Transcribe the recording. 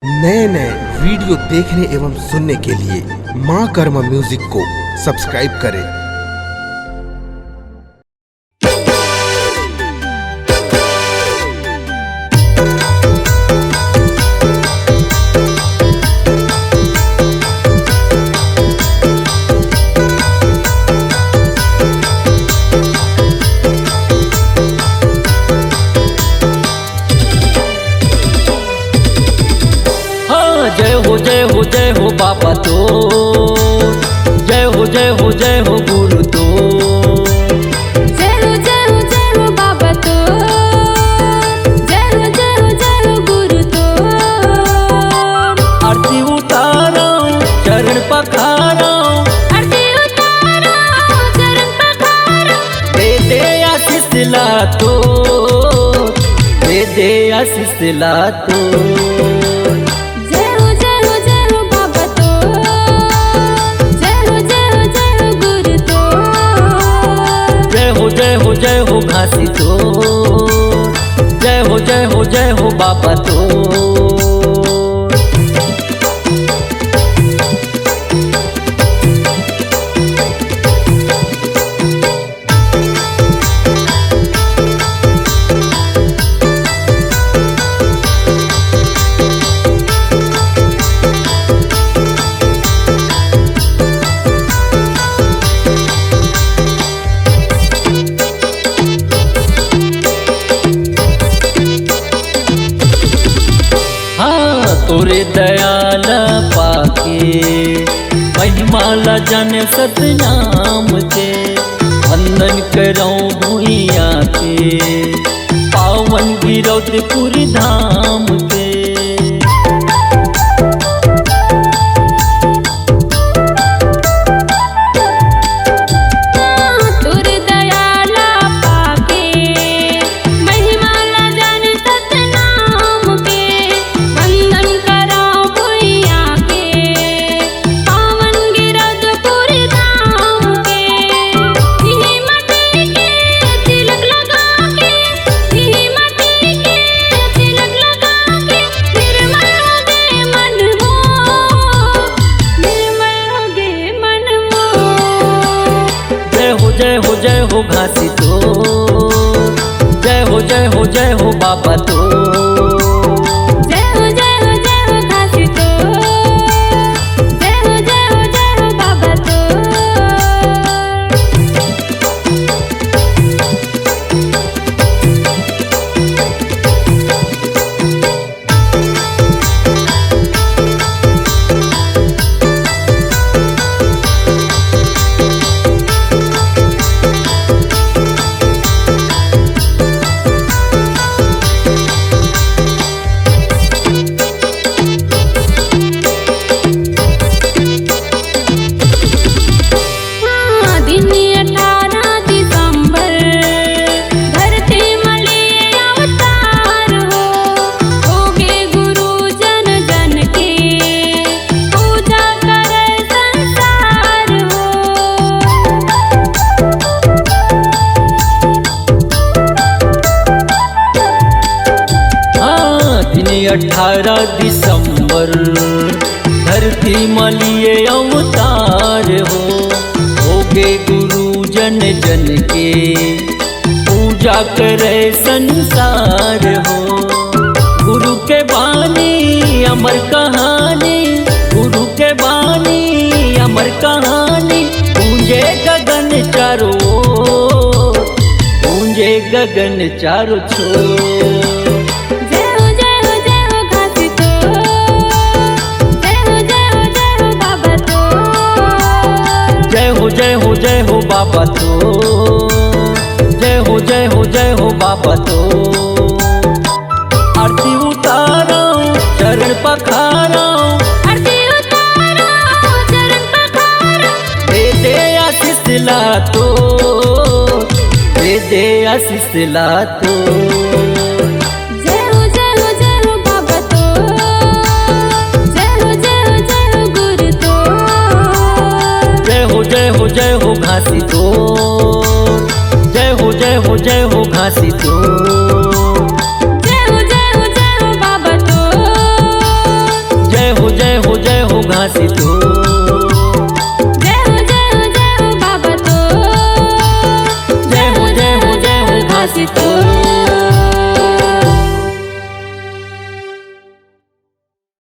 नए नए वीडियो देखने एवं सुनने के लिए माँ कर्मा म्यूजिक को सब्सक्राइब करें। जय हो बाबा तो जय हो गुरु तो जय हो बाबा तो जय हो गुरु तो। आरती उतारो चरण पखारो आरती उतारो चरण पखारो दे आशीष ला तो दे आशीष ला तो। जय हो घासी तो जय हो बाबा तो। तोरे दयाल पाके महिमाला जाने सतनाम के वंदन करो भूइया के पावन गिरौदपुर धाम के। जय हो घासी तो जय हो बाबा तो। जय हो घासी तो जय हो बाबा तो। दिन 18 दिसंबर धरती मलिए अवतार हो गए गुरु जन जन के पूजा करे संसार हो। गुरु के बानी अमर कहानी गुरु के बानी अमर कहानी गूंजे गगन चारों गूंजे गगन चारों छोर। जय हो बाबा तो जय हो बाबा तो। आरती उतारो चरण पखारो आरती उतारो चरण पखारो दे आशीष ला तो दे आशीष ला तो। जय हो बाबा तो जय हो गुरु तो। जय हो घासी तो जय हो घासी तो। जय हो बाबा तो हो जय हो जय हो घासी